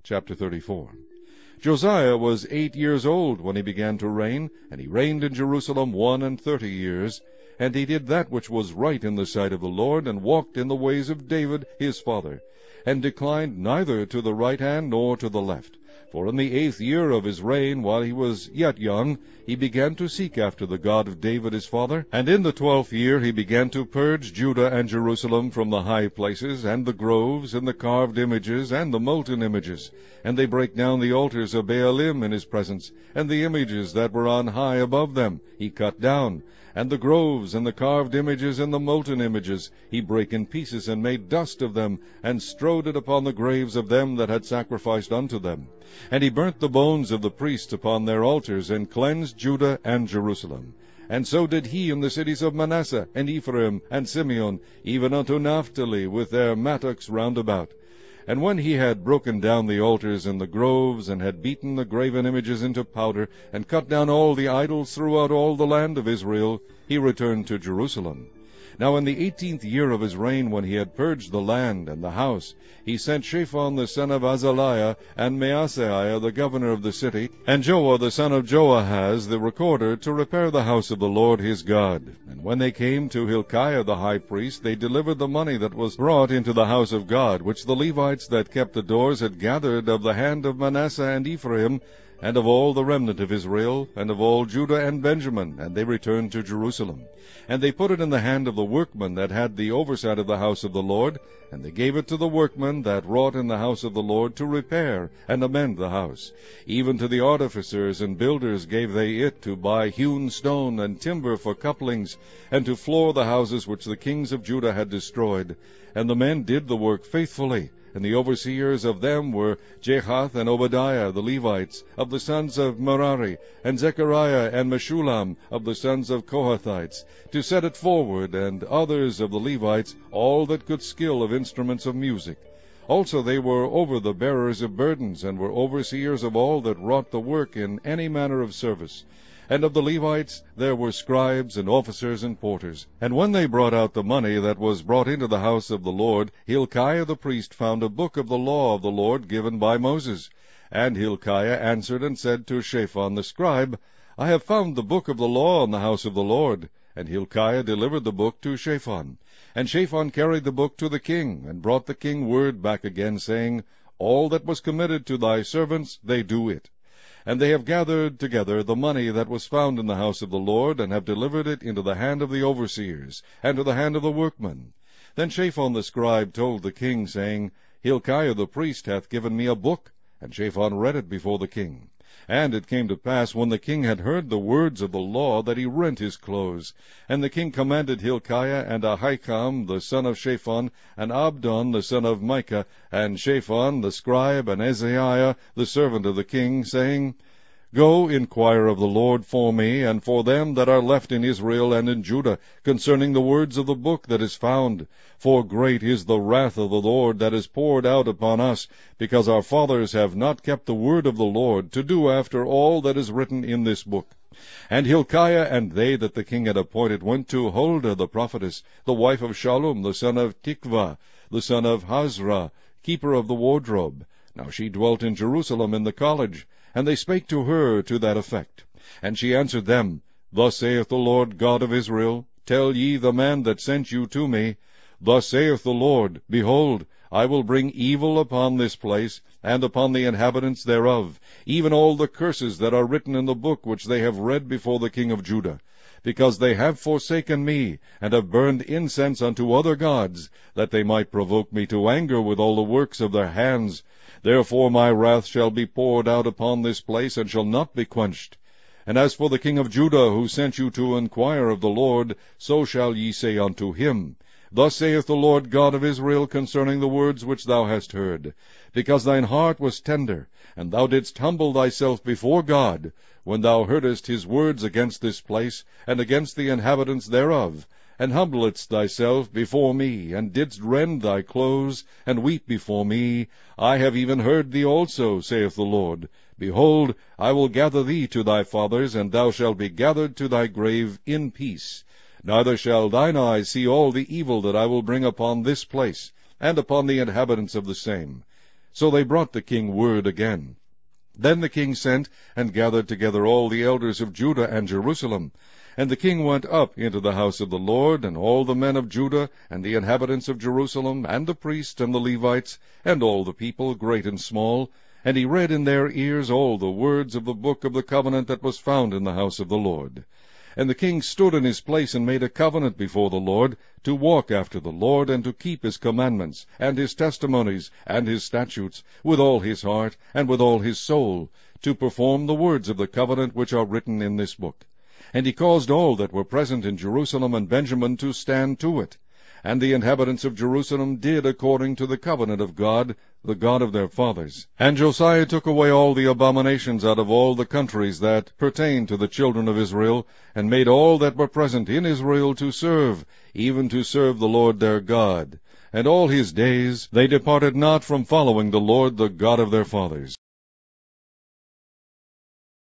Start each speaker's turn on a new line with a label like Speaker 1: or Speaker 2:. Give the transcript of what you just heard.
Speaker 1: Chapter 34. Josiah was 8 years old when he began to reign, and he reigned in Jerusalem 31 years. And he did that which was right in the sight of the Lord, and walked in the ways of David his father, and declined neither to the right hand nor to the left. For in the 8th year of his reign, while he was yet young, he began to seek after the God of David his father. And in the 12th year he began to purge Judah and Jerusalem from the high places, and the groves, and the carved images, and the molten images. And they brake down the altars of Baalim in his presence, and the images that were on high above them he cut down. And the groves, and the carved images, and the molten images, he brake in pieces, and made dust of them, and strowed it upon the graves of them that had sacrificed unto them. And he burnt the bones of the priests upon their altars, and cleansed Judah and Jerusalem. And so did he in the cities of Manasseh, and Ephraim, and Simeon, even unto Naphtali, with their mattocks round about. And when he had broken down the altars and the groves, and had beaten the graven images into powder, and cut down all the idols throughout all the land of Israel, he returned to Jerusalem. Now in the 18th year of his reign, when he had purged the land and the house, he sent Shaphan the son of Azaliah, and Maaseiah the governor of the city, and Joah the son of Joahaz the recorder, to repair the house of the Lord his God. And when they came to Hilkiah the high priest, they delivered the money that was brought into the house of God, which the Levites that kept the doors had gathered of the hand of Manasseh and Ephraim, and of all the remnant of Israel, and of all Judah and Benjamin, and they returned to Jerusalem. And they put it in the hand of the workmen that had the oversight of the house of the Lord, and they gave it to the workmen that wrought in the house of the Lord to repair and amend the house. Even to the artificers and builders gave they it, to buy hewn stone and timber for couplings, and to floor the houses which the kings of Judah had destroyed. And the men did the work faithfully. And the overseers of them were Jehath and Obadiah the Levites, of the sons of Merari, and Zechariah and Meshullam, of the sons of Kohathites, to set it forward, and others of the Levites, all that could skill of instruments of music. Also they were over the bearers of burdens, and were overseers of all that wrought the work in any manner of service. And of the Levites there were scribes, and officers, and porters. And when they brought out the money that was brought into the house of the Lord, Hilkiah the priest found a book of the law of the Lord given by Moses. And Hilkiah answered and said to Shaphan the scribe, I have found the book of the law in the house of the Lord. And Hilkiah delivered the book to Shaphan. And Shaphan carried the book to the king, and brought the king word back again, saying, All that was committed to thy servants, they do it. And they have gathered together the money that was found in the house of the Lord, and have delivered it into the hand of the overseers, and to the hand of the workmen. Then Shaphan the scribe told the king, saying, Hilkiah the priest hath given me a book. And Shaphan read it before the king. And it came to pass, when the king had heard the words of the law, that he rent his clothes. And the king commanded Hilkiah, and Ahikam the son of Shaphan, and Abdon the son of Micah, and Shaphan the scribe, and Azariah the servant of the king, saying, Go, inquire of the Lord for me, and for them that are left in Israel and in Judah, concerning the words of the book that is found. For great is the wrath of the Lord that is poured out upon us, because our fathers have not kept the word of the Lord, to do after all that is written in this book. And Hilkiah and they that the king had appointed went to Huldah the prophetess, the wife of Shallum the son of Tikvah, the son of Hazra, keeper of the wardrobe. Now she dwelt in Jerusalem in the college. And they spake to her to that effect. And she answered them, Thus saith the Lord God of Israel, Tell ye the man that sent you to me, Thus saith the Lord, Behold, I will bring evil upon this place, and upon the inhabitants thereof, even all the curses that are written in the book which they have read before the king of Judah, because they have forsaken me, and have burned incense unto other gods, that they might provoke me to anger with all the works of their hands. Therefore my wrath shall be poured out upon this place, and shall not be quenched. And as for the king of Judah, who sent you to inquire of the Lord, so shall ye say unto him, Thus saith the Lord God of Israel concerning the words which thou hast heard, because thine heart was tender, and thou didst humble thyself before God, when thou heardest his words against this place, and against the inhabitants thereof, and humbledst thyself before me, and didst rend thy clothes, and weep before me, I have even heard thee also, saith the Lord. Behold, I will gather thee to thy fathers, and thou shalt be gathered to thy grave in peace. Neither shall thine eyes see all the evil that I will bring upon this place, and upon the inhabitants of the same. So they brought the king word again. Then the king sent and gathered together all the elders of Judah and Jerusalem. And the king went up into the house of the Lord, and all the men of Judah, and the inhabitants of Jerusalem, and the priests and the Levites, and all the people, great and small, and he read in their ears all the words of the book of the covenant that was found in the house of the Lord. And the king stood in his place and made a covenant before the Lord, to walk after the Lord, and to keep his commandments, and his testimonies, and his statutes, with all his heart, and with all his soul, to perform the words of the covenant which are written in this book. And he caused all that were present in Jerusalem and Benjamin to stand to it. And the inhabitants of Jerusalem did according to the covenant of God, the God of their fathers. And Josiah took away all the abominations out of all the countries that pertained to the children of Israel, and made all that were present in Israel to serve, even to serve the Lord their God. And all his days they departed not from following the Lord the God of their fathers.